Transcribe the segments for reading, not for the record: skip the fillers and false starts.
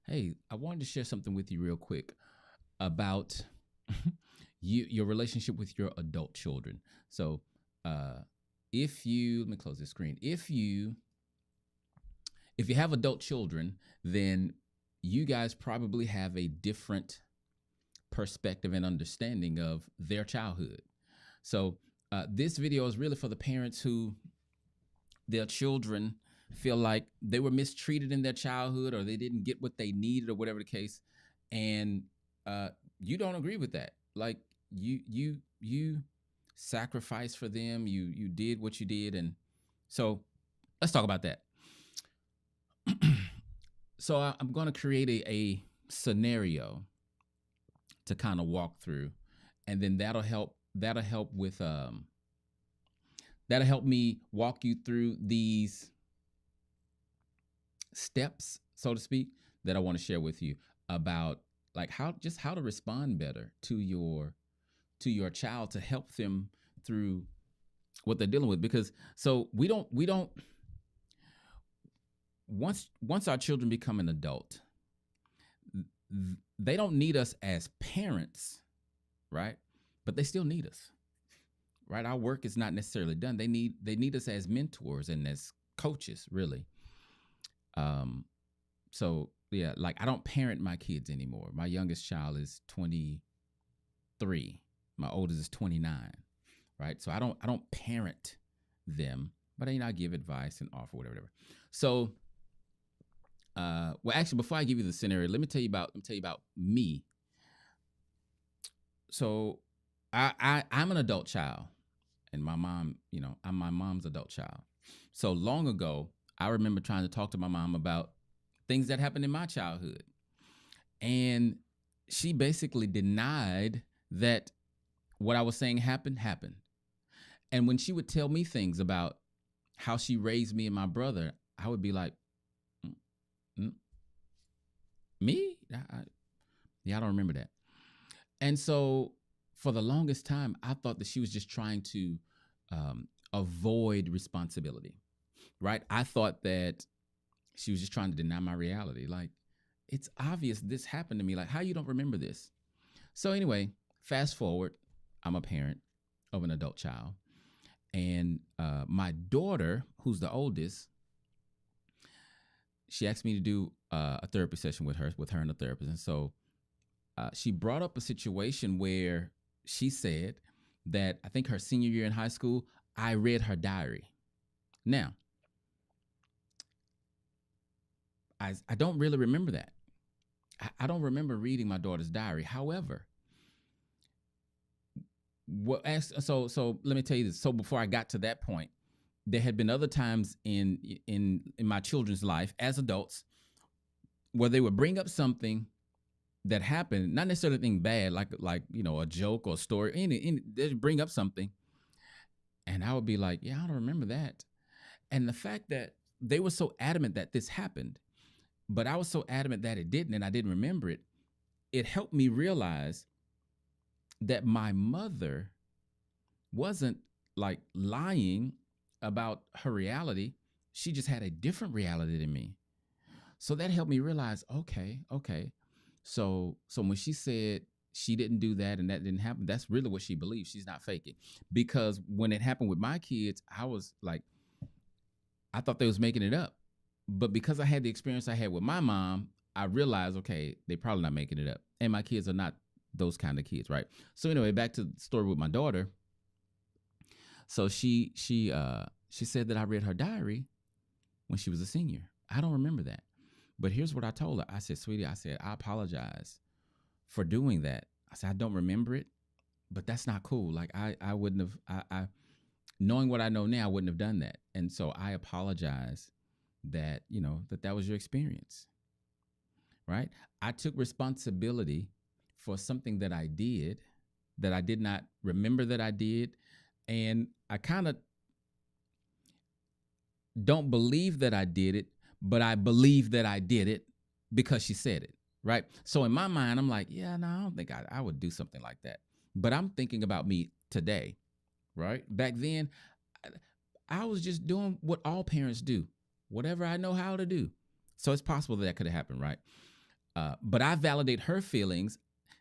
Hey, I wanted to share something with you real quick about your relationship with your adult children. So, uh, if you let me close this screen. If you have adult children, then you guys probably have a different perspective and understanding of their childhood. So, this video is really for the parents who their children feel like they were mistreated in their childhood or they didn't get what they needed or whatever the case, and uh, you don't agree with that. Like you sacrificed for them. You did what you did, and so let's talk about that. So I'm going to create a scenario to kind of walk through, and then that'll help with that'll help me walk you through these steps, so to speak, that I want to share with you about like how to respond better to your child to help them through what they're dealing with. Because so we don't once our children become an adult, they don't need us as parents, right? But they still need us, right? Our work is not necessarily done. They need us as mentors and as coaches, really. Um, so yeah, like I don't parent my kids anymore. My youngest child is 23. My oldest is 29. Right. So I don't parent them, but I give advice and offer whatever. So well actually before I give you the scenario, let me tell you about me. So I'm an adult child and my mom, I'm my mom's adult child. So long ago, I remember trying to talk to my mom about things that happened in my childhood. And she basically denied that what I was saying happened. And when she would tell me things about how she raised me and my brother, I would be like, "Mm, mm, me? Yeah, I don't remember that." And so for the longest time, I thought that she was just trying to avoid responsibility, right? I thought that she was just trying to deny my reality. Like, it's obvious this happened to me. Like, how you don't remember this? So anyway, fast forward, I'm a parent of an adult child, and my daughter, who's the oldest, she asked me to do a therapy session with her and a therapist. And so she brought up a situation where she said that I think her senior year in high school, I read her diary. Now, I don't really remember that. I don't remember reading my daughter's diary. However, so let me tell you this. So before I got to that point, there had been other times in my children's life as adults where they would bring up something that happened, not necessarily anything bad, like a joke or a story. They'd bring up something, and I would be like, "Yeah, I don't remember that." And the fact that they were so adamant that this happened, but I was so adamant that it didn't, and I didn't remember it, it helped me realize that my mother wasn't like lying about her reality. She just had a different reality than me. So that helped me realize, okay. So when she said she didn't do that and that didn't happen, that's really what she believes. She's not faking. Because when it happened with my kids, I was like, I thought they was making it up. But because I had the experience I had with my mom, I realized, okay, they probably not making it up. And my kids are not those kind of kids, right? So anyway, back to the story with my daughter. So she said that I read her diary when she was a senior. I don't remember that. But here's what I told her. I said, "Sweetie, I said, I apologize for doing that." I said, "I don't remember it, but that's not cool. Like I wouldn't have I knowing what I know now, I wouldn't have done that. And so I apologize that, that was your experience." Right? I took responsibility for something that I did not remember that I did. And I kind of don't believe that I did it, but I believe that I did it because she said it. Right. So in my mind, I'm like, yeah, no, I don't think I would do something like that. But I'm thinking about me today. Right. Back then, I was just doing what all parents do, whatever I know how to do. So it's possible that could have happened. Right. But I validate her feelings.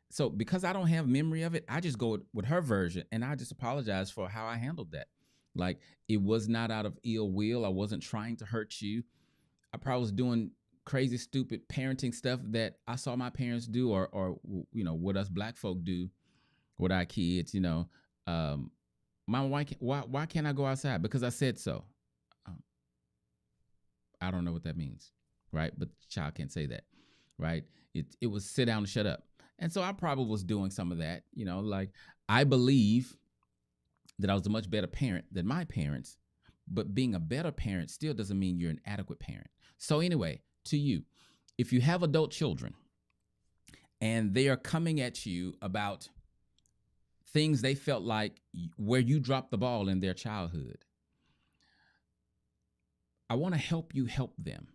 So because I don't have memory of it, I just go with her version, and I just apologize for how I handled that. Like, it was not out of ill will. I wasn't trying to hurt you. I probably was doing crazy, stupid parenting stuff that I saw my parents do, or what us black folk do with our kids. Mom, why can't I go outside? Because I said so. Um, I don't know what that means, right? But the child can't say that, right? It was sit down and shut up. And so I probably was doing some of that, like, I believe that I was a much better parent than my parents, but being a better parent still doesn't mean you're an adequate parent. So anyway, to you, if you have adult children and they are coming at you about things they felt like where you dropped the ball in their childhood, I want to help you help them,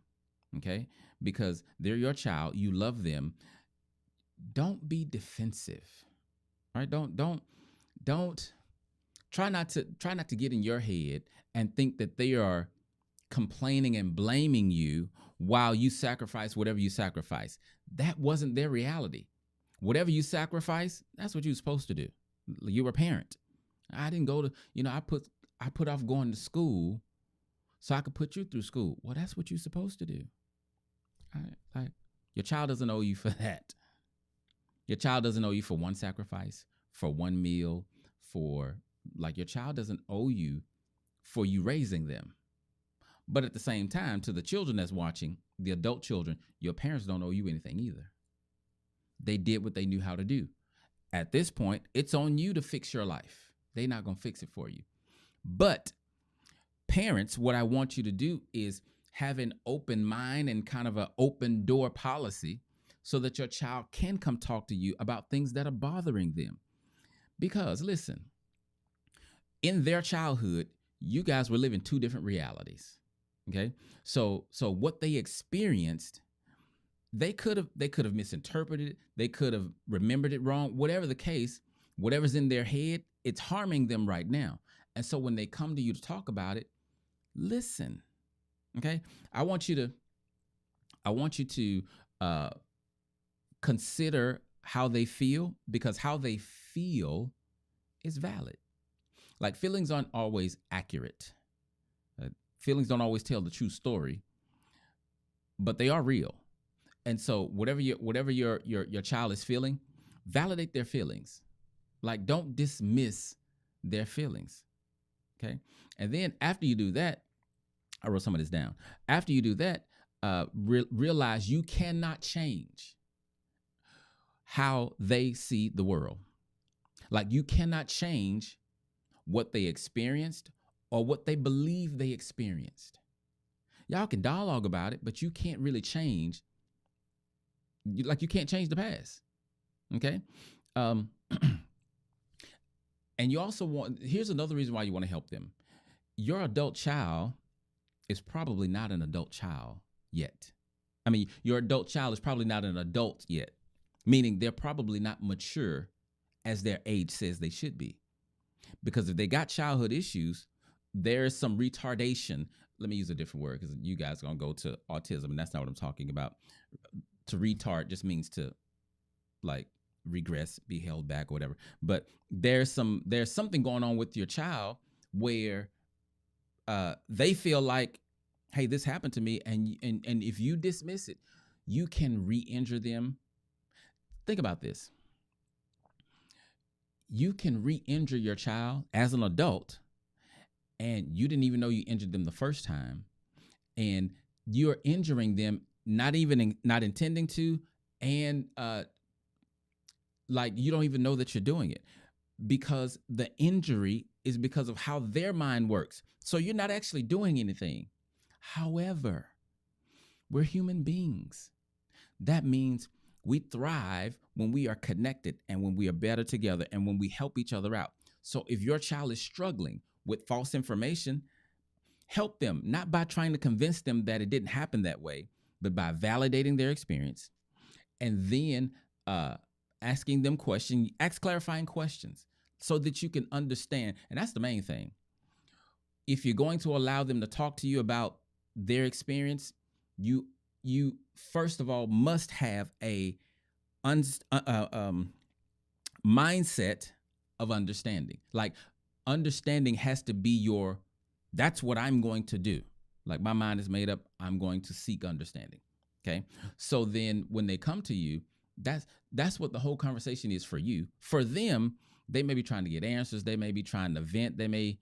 okay? Because they're your child, you love them. Don't be defensive, right? Don't try not to get in your head and think that they are complaining and blaming you while you sacrifice whatever you sacrifice. That wasn't their reality. Whatever you sacrifice, that's what you're supposed to do. You were a parent. I didn't go to, I put off going to school so I could put you through school. Well, that's what you're supposed to do. Like, your child doesn't owe you for that. Your child doesn't owe you for one sacrifice, for one meal, your child doesn't owe you for you raising them. But at the same time, to the children that's watching, the adult children, your parents don't owe you anything either. They did what they knew how to do. At this point, it's on you to fix your life. They're not going to fix it for you. But parents, what I want you to do is have an open mind and kind of an open door policy so that your child can come talk to you about things that are bothering them. Because listen, in their childhood, you guys were living two different realities. Okay? So what they experienced, they could have misinterpreted it, they could have remembered it wrong. Whatever the case, whatever's in their head, it's harming them right now. And so when they come to you to talk about it, listen. Okay? I want you to consider how they feel, because how they feel is valid. Like, feelings aren't always accurate. Feelings don't always tell the true story, but they are real. And so whatever your child is feeling, validate their feelings. Like, don't dismiss their feelings. Okay? And then after you do that, I wrote some of this down. After you do that, realize you cannot change how they see the world. Like, you cannot change what they experienced or what they believe they experienced. Y'all can dialogue about it, but you can't really change. You can't change the past. Okay? And you also here's another reason why you want to help them. Your adult child is probably not an adult child yet. I mean, your adult child is probably not an adult yet, meaning they're probably not mature as their age says they should be. Because if they got childhood issues, there's some retardation. Let me use a different word because you guys are going to go to autism, and that's not what I'm talking about. To retard just means to, like, regress, be held back, or whatever. But there's something going on with your child where they feel like, hey, this happened to me, and if you dismiss it, you can re-injure them. Think about this. You can re-injure your child as an adult, and you didn't even know you injured them the first time, and you're injuring them not intending to, and like, you don't even know that you're doing it, because the injury is because of how their mind works. So you're not actually doing anything. However, we're human beings. That means we thrive when we are connected and when we are better together and when we help each other out. So if your child is struggling with false information, help them, not by trying to convince them that it didn't happen that way, but by validating their experience, and then asking them questions, ask clarifying questions so that you can understand. And that's the main thing. If you're going to allow them to talk to you about their experience, you first of all, must have a un- uh, uh, um, mindset of understanding. Like, understanding has to be your, that's what I'm going to do. Like, my mind is made up, I'm going to seek understanding. Okay. So then when they come to you, that's what the whole conversation is for you. For them, they may be trying to get answers, they may be trying to vent, they may,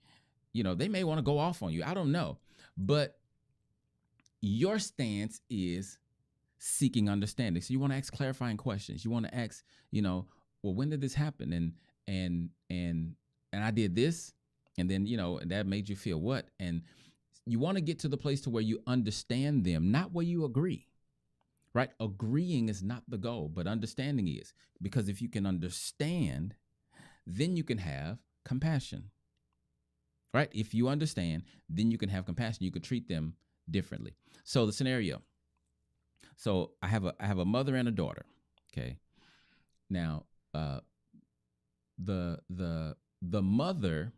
they may want to go off on you. I don't know. But your stance is seeking understanding. So you want to ask clarifying questions. You want to ask, well, when did this happen? And I did this, and then, that made you feel what? And you want to get to the place to where you understand them, not where you agree. Right? Agreeing is not the goal, but understanding is. Because if you can understand, then you can have compassion. Right? If you understand, then you can have compassion. You could treat them differently. So the scenario. So I have a mother and a daughter. Okay. Now, the mother,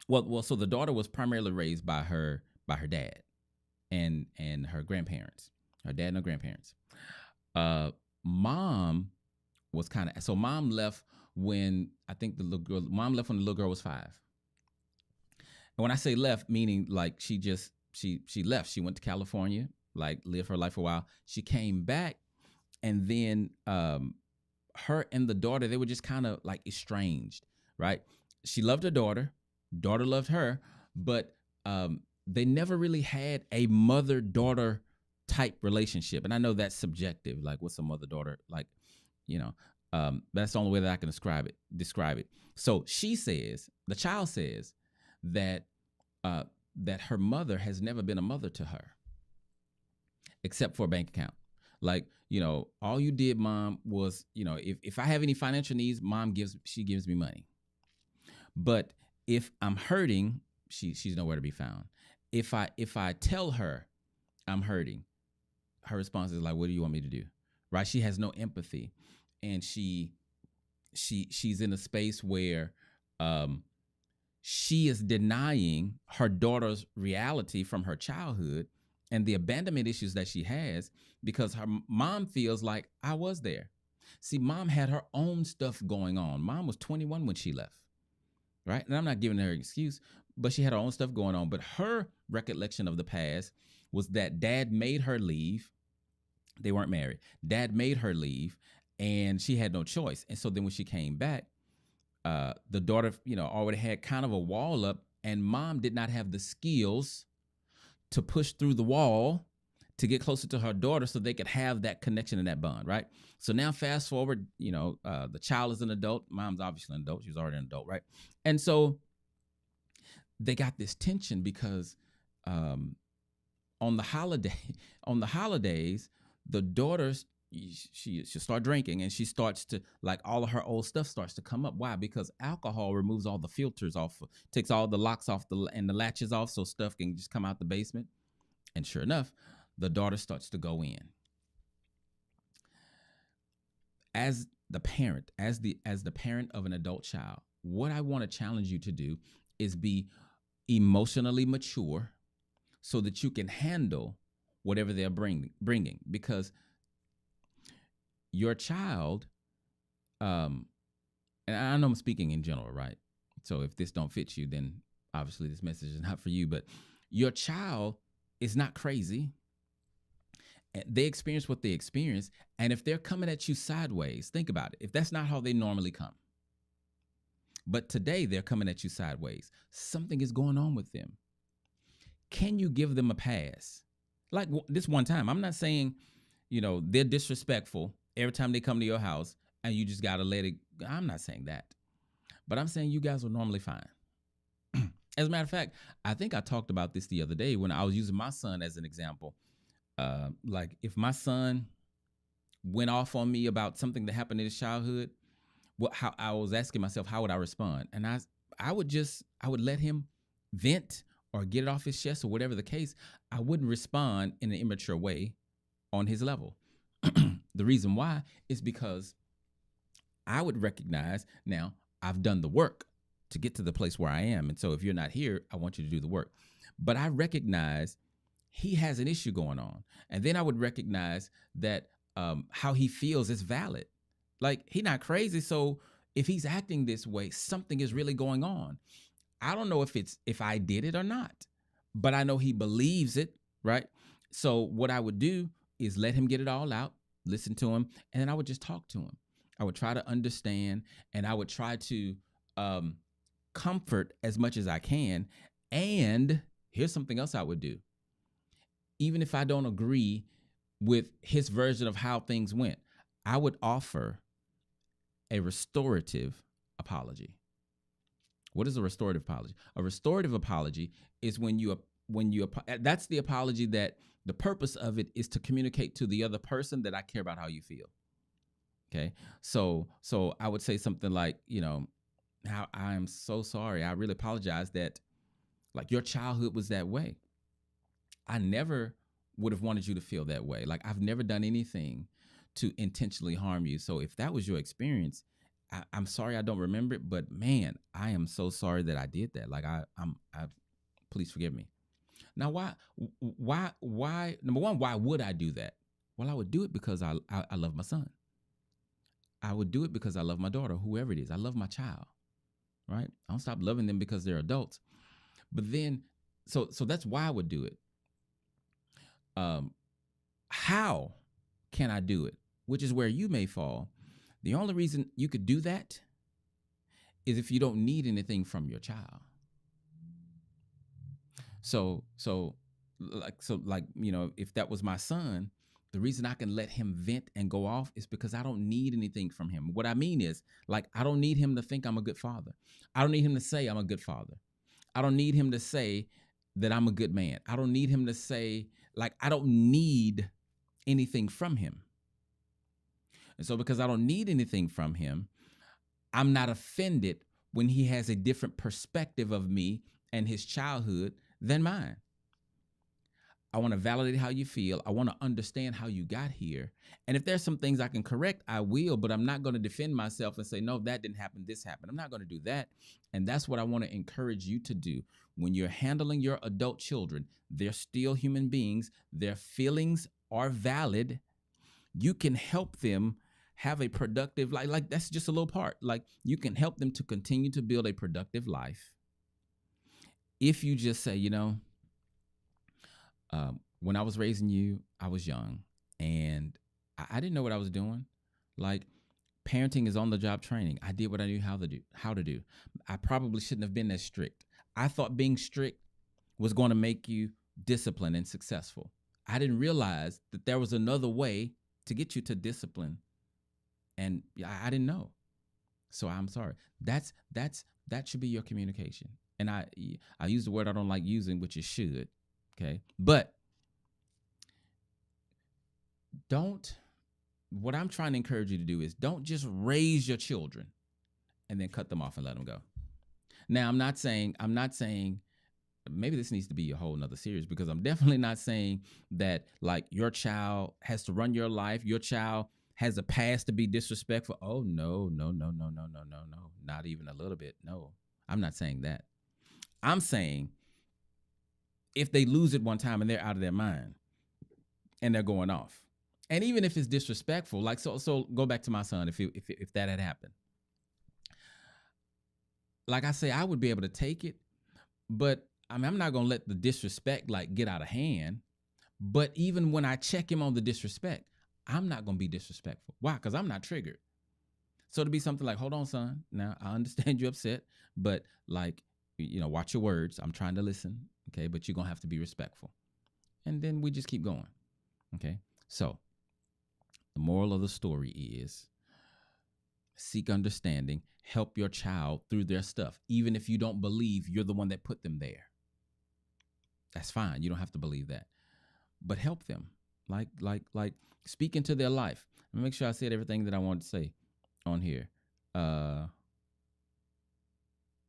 so the daughter was primarily raised by her dad and her grandparents, her dad and her grandparents. Mom was mom left when mom left when the little girl was 5. And when I say left, meaning like she left. She went to California, like lived her life for a while. She came back, and then her and the daughter, they were just kind of like estranged, right? She loved her daughter loved her, but they never really had a mother-daughter type relationship. And I know that's subjective, like what's a mother-daughter, like, that's the only way that I can describe it. So the child says that that her mother has never been a mother to her, except for a bank account. Like, all you did, mom, was, if I have any financial needs, mom gives me money. But if I'm hurting, she's nowhere to be found. If I tell her I'm hurting, her response is like, what do you want me to do? Right? She has no empathy. And she's in a space where she is denying her daughter's reality from her childhood and the abandonment issues that she has, because her mom feels like, I was there. See, mom had her own stuff going on. Mom was 21 when she left, right? And I'm not giving her an excuse, but she had her own stuff going on. But her recollection of the past was that dad made her leave. They weren't married. Dad made her leave, and she had no choice. And so then when she came back, the daughter, already had kind of a wall up, and mom did not have the skills to push through the wall to get closer to her daughter so they could have that connection and that bond, right? So now fast forward, the child is an adult. Mom's obviously an adult. She was already an adult, right? And so they got this tension because on the holidays, the daughter's she'll start drinking, and she starts to, like, all of her old stuff starts to come up. Why? Because alcohol removes all the filters off, takes all the locks off and the latches off, so stuff can just come out the basement. And sure enough, the daughter starts to go in. As the parent, as the parent of an adult child, what I want to challenge you to do is be emotionally mature so that you can handle whatever they're bringing, because your child, and I know I'm speaking in general, right? So if this don't fit you, then obviously this message is not for you. But your child is not crazy. They experience what they experience. And if they're coming at you sideways, think about it. If that's not how they normally come, but today they're coming at you sideways, something is going on with them. Can you give them a pass? Like this one time, I'm not saying, they're disrespectful every time they come to your house and you just got to let it. I'm not saying that, but I'm saying you guys are normally fine. As a matter of fact, I think I talked about this the other day when I was using my son as an example. Like, if my son went off on me about something that happened in his childhood, how I was asking myself, how would I respond? And I would let him vent or get it off his chest or whatever the case. I wouldn't respond in an immature way on his level. The reason why is because I would recognize, now I've done the work to get to the place where I am. And so if you're not here, I want you to do the work. But I recognize he has an issue going on. And then I would recognize that how he feels is valid. Like, he's not crazy. So if he's acting this way, something is really going on. I don't know if I did it or not, but I know he believes it, right? So what I would do is let him get it all out, listen to him, and then I would just talk to him. I would try to understand, and I would try to comfort as much as I can. And here's something else I would do. Even if I don't agree with his version of how things went, I would offer a restorative apology. What is a restorative apology? A restorative apology is when you that's the apology that the purpose of it is to communicate to the other person that I care about how you feel. Okay. So I would say something like, how I am so sorry. I really apologize that, like, your childhood was that way. I never would have wanted you to feel that way. Like, I've never done anything to intentionally harm you. So if that was your experience, I'm sorry I don't remember it, but man, I am so sorry that I did that. Like, please forgive me. Now, why? Number one, why would I do that? Well, I would do it because I love my son. I would do it because I love my daughter, whoever it is. I love my child, right? I don't stop loving them because they're adults. But then, so that's why I would do it. How can I do it? Which is where you may fall. The only reason you could do that is if you don't need anything from your child. So if that was my son, the reason I can let him vent and go off is because I don't need anything from him. What I mean is, like, I don't need him to think I'm a good father. I don't need him to say I'm a good father. I don't need him to say that I'm a good man. I don't need him to say, like, I don't need anything from him. And so because I don't need anything from him, I'm not offended when he has a different perspective of me and his childhood than mine. I want to validate how you feel. I want to understand how you got here. And if there's some things I can correct, I will, but I'm not going to defend myself and say, no, that didn't happen, this happened. I'm not going to do that. And that's what I want to encourage you to do. When you're handling your adult children, they're still human beings. Their feelings are valid. You can help them have a productive life. Like, that's just a little part. Like, you can help them to continue to build a productive life if you just say, when I was raising you, I was young and I didn't know what I was doing. Like, parenting is on the job training. I did what I knew how to do. I probably shouldn't have been as strict. I thought being strict was going to make you disciplined and successful. I didn't realize that there was another way to get you to discipline. And I didn't know. So I'm sorry. That should be your communication. And I use the word I don't like using, which is should. Okay. But what I'm trying to encourage you to do is don't just raise your children and then cut them off and let them go. Now, I'm not saying maybe this needs to be a whole nother series, because I'm definitely not saying that, like, your child has to run your life. Your child has a past to be disrespectful. Oh, no. Not even a little bit. No, I'm not saying that. I'm saying if they lose it one time and they're out of their mind and they're going off, and even if it's disrespectful, like, so go back to my son. If that had happened, like I say, I would be able to take it, but I'm not going to let the disrespect, like, get out of hand. But even when I check him on the disrespect, I'm not going to be disrespectful. Why? Because I'm not triggered. So to be something like, hold on, son. Now, I understand you're upset, but, like, watch your words. I'm trying to listen. Okay. But you're going to have to be respectful. And then we just keep going. Okay. So the moral of the story is seek understanding, help your child through their stuff. Even if you don't believe you're the one that put them there, that's fine. You don't have to believe that, but help them. Like speak into their life. Let me make sure I said everything that I wanted to say on here.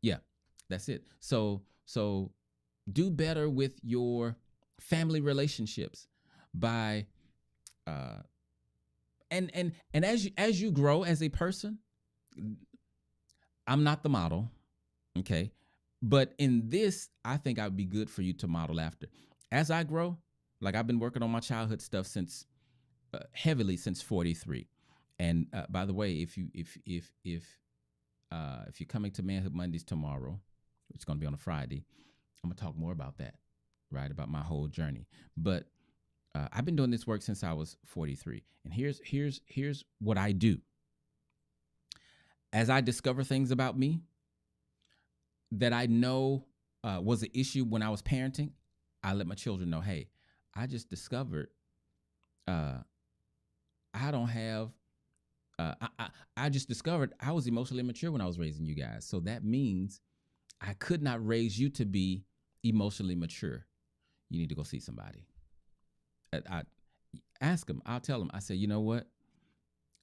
Yeah, that's it. So do better with your family relationships by and as you grow as a person. I'm not the model, okay? But in this, I think I would be good for you to model after. As I grow, Like I've been working on my childhood stuff since heavily since 43. And by the way, if you're coming to Manhood Mondays tomorrow, it's going to be on a Friday, I'm gonna talk more about that, right? About my whole journey. But I've been doing this work since I was 43, and here's what I do. As I discover things about me that I know was an issue when I was parenting, I let my children know, hey, I just discovered I don't have. I just discovered I was emotionally immature when I was raising you guys. So that means I could not raise you to be emotionally mature. You need to go see somebody. I ask them. I'll tell them. I say, you know what?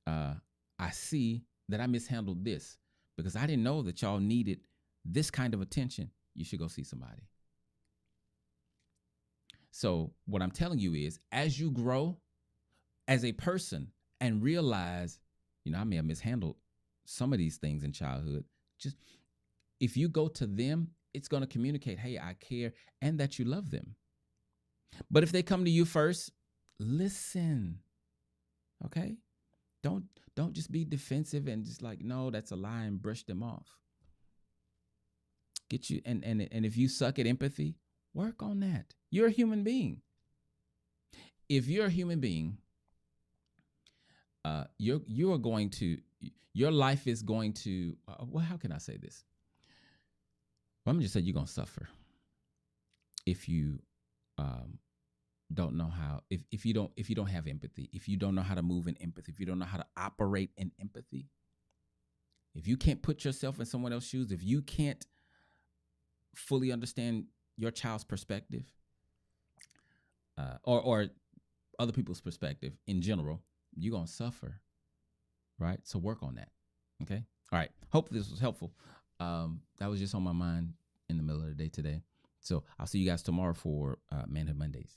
I see that I mishandled this because I didn't know that y'all needed this kind of attention. You should go see somebody. So what I'm telling you is, as you grow as a person and realize, I may have mishandled some of these things in childhood. Just if you go to them, it's going to communicate, hey, I care, and that you love them. But if they come to you first, listen. Okay? Don't just be defensive and just like, no, that's a lie, and brush them off. Get you and if you suck at empathy, work on that. You're a human being. If you're a human being, you are going to, your life is going to, well, how can I say this? Well, I'm gonna just say you're gonna suffer if you don't know how, if you don't have empathy, if you don't know how to move in empathy, if you don't know how to operate in empathy, if you can't put yourself in someone else's shoes, if you can't fully understand your child's perspective, or other people's perspective in general, you're gonna suffer, right? So work on that. Okay. All right. Hope this was helpful. That was just on my mind in the middle of the day today. So I'll see you guys tomorrow for Manhood Mondays.